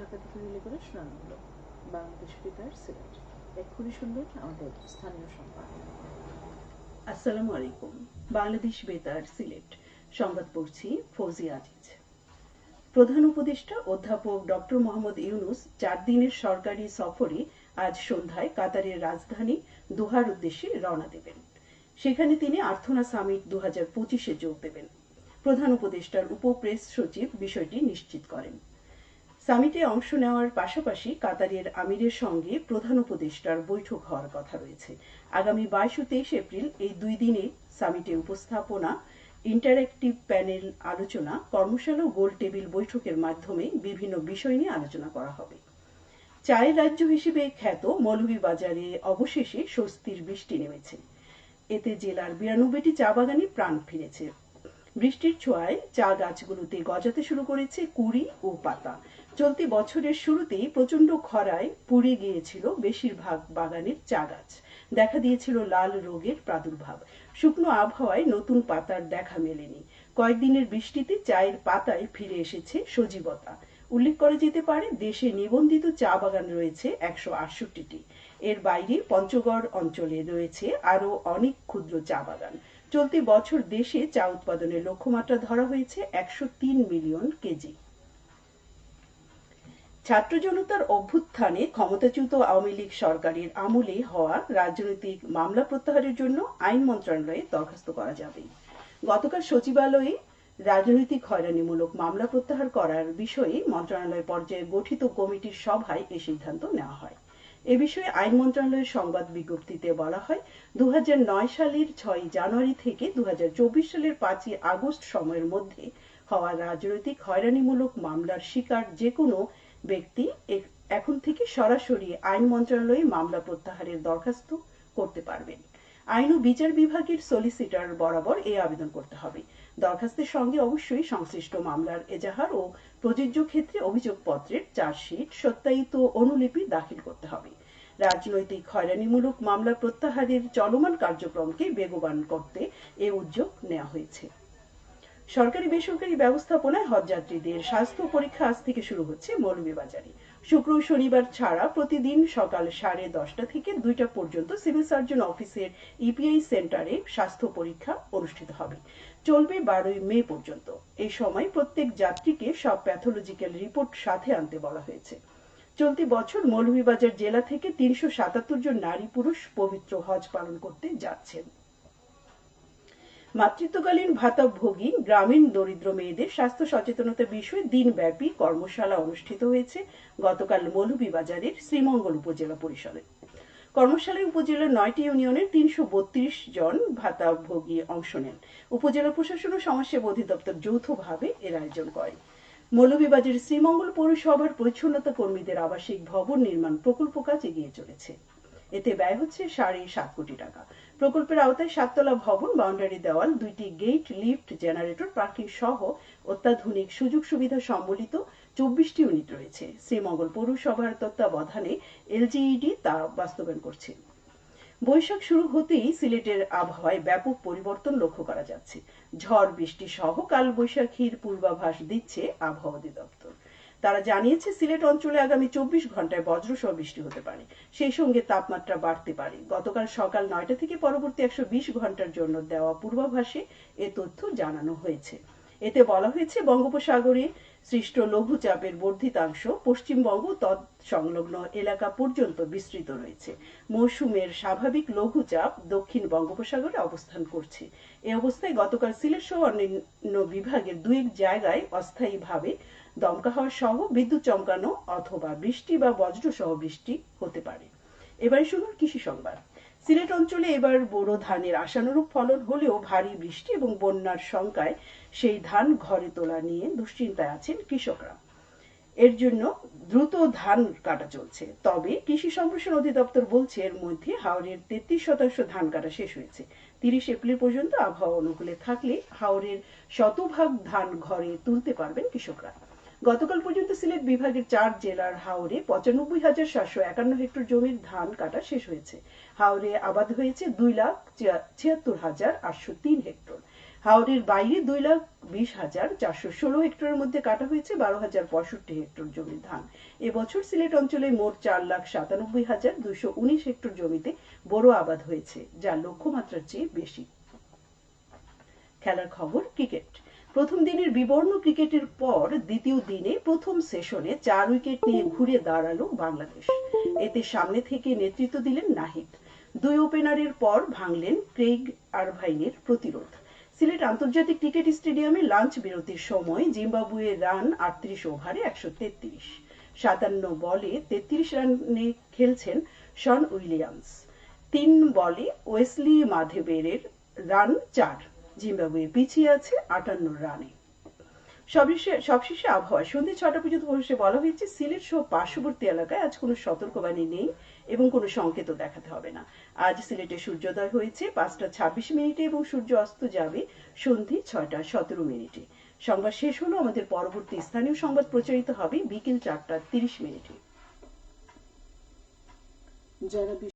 ঢাকা থেকে রিলে করে শোনানো হলো বাংলাদেশ বেতার সিলেট। এক্ষুনি শুনবেন আমাদের স্থানীয় সংবাদ। আসসালামু আলাইকুম। বাংলাদেশ বেতার সিলেট সংবাদ পড়ছি ফৌজিয়া আজিজ। প্রধান উপদেষ্টা অধ্যাপক ডক্টর মোহাম্মদ ইউনুস 4 দিনের সরকারি সফরে আজ সন্ধ্যায় কাতারের রাজধানী দোহার উদ্দেশ্যে রওনা দেবেন। সেখানে তিনি আর্থনা সামিট 2025-এ যোগ দেবেন। প্রধান উপদেষ্টার উপপ্রেস সচিব বিষয়টি নিশ্চিত করেন। সামিটে অংশ নেওয়ার পাশাপাশি কাতারের আমিরের সঙ্গে প্রধান উপদেষ্টার বৈঠক হওয়ার কথা রয়েছে। আগামী 22 ও 23 এপ্রিল এই 2 দিনে সামিটে উপস্থাপনা, ইন্টারঅ্যাক্টিভ প্যানেল আলোচনা, কর্মশালা ও গোল টেবিল বৈঠকের মাধ্যমে বিভিন্ন বিষয় নিয়ে আলোচনা করা হবে। চায়ের রাজ্য হিসেবে খ্যাত মৌলভীবাজারে অবশেষে স্বস্তির বৃষ্টি নেমেছে। এতে জেলার 92টি চা বাগানে প্রাণ ফিরেছে। বৃষ্টির ছোঁয়ায় চা গাছগুলোতে গজাতে শুরু করেছে কুঁড়ি ও পাতা। চলতি বছরের শুরুতেই প্রচন্ড খরায় পুড়ে গিয়েছিল বেশিরভাগ বাগানের চা গাছ। দেখা দিয়েছিল লাল রোগের প্রাদুর্ভাব। শুকনো আবহাওয়ায় নতুন পাতার দেখা মেলেনি। কয়েকদিনের বৃষ্টিতে চায়ের পাতায় ফিরে এসেছে সজীবতা। উল্লেখ করা যেতে পারে, দেশে নিবন্ধিত চা বাগান রয়েছে 168টি। এর বাইরে পঞ্চগড় অঞ্চলে রয়েছে আরও অনেক ক্ষুদ্র চা বাগান। চলতি বছর দেশে চা উৎপাদনের লক্ষ্যমাত্রা ধরা হয়েছে 103 মিলিয়ন কেজি। ছাত্র জনতার অভ্যুত্থানে ক্ষমতাচ্যুত আওয়ামী লীগ সরকারের আমলে হওয়া রাজনৈতিক মামলা প্রত্যাহারের জন্য আইন মন্ত্রণালয়ে দরখাস্ত করা যাবে। গতকাল সচিবালয়ে রাজনৈতিক হয়রানিমূলক মামলা প্রত্যাহার করার বিষয়ে মন্ত্রণালয় পর্যায়ে গঠিত কমিটির সভায় এ সিদ্ধান্ত নেওয়া হয়। এ বিষয়ে আইন মন্ত্রণালয়ের সংবাদ বিজ্ঞপ্তিতে বলা হয়, 2009 সালের 6 জানুয়ারি থেকে 2024 সালের 5 আগস্ট সময়ের মধ্যে হওয়া রাজনৈতিক হয়রানিমূলক মামলার শিকার যে কোনো ব্যক্তি এখন থেকে সরাসরি আইন মন্ত্রণালয়ে মামলা প্রত্যাহারের দরখাস্ত করতে পারবেন। আইন ও বিচার বিভাগের সলিসিটর বরাবর এই আবেদন করতে হবে। দরখাস্তের সঙ্গে অবশ্যই সংশ্লিষ্ট মামলার এজাহার ও প্রযোজ্য ক্ষেত্রে অভিযোগপত্রের চার্জশিট, সত্যায়িত অনুলিপি দাখিল করতে হবে। রাজনৈতিক হয়রানিমূলক মামলা প্রত্যাহারের চলমান কার্যক্রমকে বেগবান করতে এ উদ্যোগ নেওয়া হয়েছে। সরকারি বেসরকারি ব্যবস্থাপনায় হজযাত্রীদের স্বাস্থ্য পরীক্ষা আজ থেকে শুরু হচ্ছে মৌলভীবাজারে। শুক্র ও শনিবার ছাড়া প্রতিদিন সকাল 10:30 থেকে 2টা পর্যন্ত সিভিল সার্জন অফিসের ইপিআই সেন্টারে স্বাস্থ্য পরীক্ষা অনুষ্ঠিত হবে। চলবে 12 মে পর্যন্ত। এই সময় প্রত্যেক যাত্রীকে সব প্যাথোলজিক্যাল রিপোর্ট সাথে আনতে বলা হয়েছে। চলতি বছর মৌলভীবাজার জেলা থেকে 377 জন নারী পুরুষ পবিত্র হজ পালন করতে যাচ্ছেন। মাতৃত্বকালীন ভাতাভোগী গ্রামীণ দরিদ্র মেয়েদের স্বাস্থ্য সচেতনতা বিষয়ে দিনব্যাপী কর্মশালা অনুষ্ঠিত হয়েছে গতকাল মৌলভীবাজারের শ্রীমঙ্গল উপজেলা পরিষদে। কর্মশালায় উপজেলার 9টি ইউনিয়নের 332 জন ভাতাভোগী অংশ নেন। উপজেলা প্রশাসন ও সমাজসেবা অধিদপ্তর যৌথভাবে এর আয়োজন করে। মৌলভীবাজার শ্রীমঙ্গল পৌরসভার পরিচ্ছন্নতা কর্মীদের আবাসিক ভবন নির্মাণ প্রকল্প কাজ এগিয়ে চলেছে। এতে ব্যয় হচ্ছে 7.5 কোটি টাকা। প্রকল্পের আওতায় 7তলা ভবন, বাউন্ডারি দেওয়াল, 2টি গেট, লিফট, জেনারেটর, পার্কিং সহ অত্যাধুনিক সুযোগ সুবিধা সম্বলিত 24টি ইউনিট রয়েছে। শ্রীমঙ্গল পৌরসভার তত্ত্বাবধানে এলজিইডি তা বাস্তবায়ন করছে। বৈশাখ শুরু হতেই সিলেটের আবহাওয়ায় ব্যাপক পরিবর্তন লক্ষ্য করা যাচ্ছে। ঝড় বৃষ্টি সহ কাল বৈশাখীর পূর্বাভাস দিচ্ছে আবহাওয়া অধিদপ্তর। তারা জানিয়েছে, সিলেট অঞ্চলে আগামী 24 ঘন্টায় বজ্রসহ বৃষ্টি হতে পারে। সেই সঙ্গে তাপমাত্রা বাড়তে পারে। গতকাল সকাল 9টা থেকে পরবর্তী 120 ঘন্টার জন্য দেওয়া পূর্বাভাসে এ তথ্য জানানো হয়েছে। এতে বলা হয়েছে, বঙ্গোপসাগরে সৃষ্ট লঘুচাপের বর্ধিতাংশ পশ্চিমবঙ্গ সংলগ্ন এলাকা পর্যন্ত বিস্তৃত রয়েছে। মৌসুমের স্বাভাবিক লঘুচাপ দক্ষিণ বঙ্গোপসাগরে অবস্থান করছে। এই অবস্থায় গতকাল সিলেট সহ অন্যান্য বিভাগের 2 জায়গায় অস্থায়ীভাবে দমকা হওয়া সহ বিদ্যুৎ চমকানো অথবা বৃষ্টি বা বজ্র সহ বৃষ্টি হতে পারে। এবারে শুনুন কৃষি সংবাদ। সিলেট অঞ্চলে এবার বোরো ধানের আশানুরূপ ফলন হলেও ভারী বৃষ্টি এবং বন্যার শঙ্কায় সেই ধান ঘরে তোলা নিয়ে দুশ্চিন্তায় আছেন কৃষকরা। এর জন্য দ্রুত ধান কাটা চলছে। তবে কৃষি সম্প্রসারণ অধিদপ্তর বলছে, এর মধ্যে হাওরের 33% ধান কাটা শেষ হয়েছে। 30 এপ্রিল পর্যন্ত আবহাওয়া অনুকূলে থাকলে হাওরের 100% ধান ঘরে তুলতে পারবেন কৃষকরা। গতকাল পর্যন্ত সিলেট বিভাগের 4 জেলার হাওরে 95,751 হেক্টর জমির ধান কাটা শেষ হয়েছে। হাওরে আবাদ হয়েছে 2,76,803 হেক্টর। হাওরের বাইরে 2,20,416 হেক্টরের মধ্যে কাটা হয়েছে 12,065 হেক্টর জমির ধান। এবছর সিলেট অঞ্চলে মোট 4,97,219 হেক্টর জমিতে বোরো আবাদ হয়েছে, যা লক্ষ্যমাত্রার চেয়ে বেশি। খেলার খবর, ক্রিকেট। প্রথম দিনের বিবর্ণ ক্রিকেটের পর দ্বিতীয় দিনে প্রথম সেশনে 4 উইকেট নিয়ে ঘুরে দাঁড়ালো বাংলাদেশ। এতে সামনে থেকে নেতৃত্ব দিলেন নাহিদ। 2 ওপেনারের পর ভাঙলেন ক্রেইগ আরভাইনের প্রতিরোধ। সিলেট আন্তর্জাতিক ক্রিকেট স্টেডিয়ামে লাঞ্চ বিরতির সময় জিম্বাবুয়ের রান 38 ওভারে 133। 57 বলে 33 রানে খেলছেন শন উইলিয়ামস। 3 বলে ওয়েসলি মাধেবেরের রান 4। জিম্বাবুয়ে পিছিয়ে আছে 58 রানে। সবশেষে আবহাওয়া। সন্ধ্যে 6টা পর্যন্ত পরিষে বলা হয়েছে সিলেট সহ পার্শ্ববর্তী এলাকায় আজ কোনো সতর্কবাণী নেই এবং কোনো সংকেতও দেখাতে হবে না। আজ সিলেটে সূর্যোদয় হয়েছে 5টা 26 এবং সূর্য অস্ত যাবে সন্ধে 6টা 17। সংবাদ শেষ হলো। আমাদের পরবর্তী স্থানীয় সংবাদ প্রচারিত হবে বিকেল 4টা 30। যারা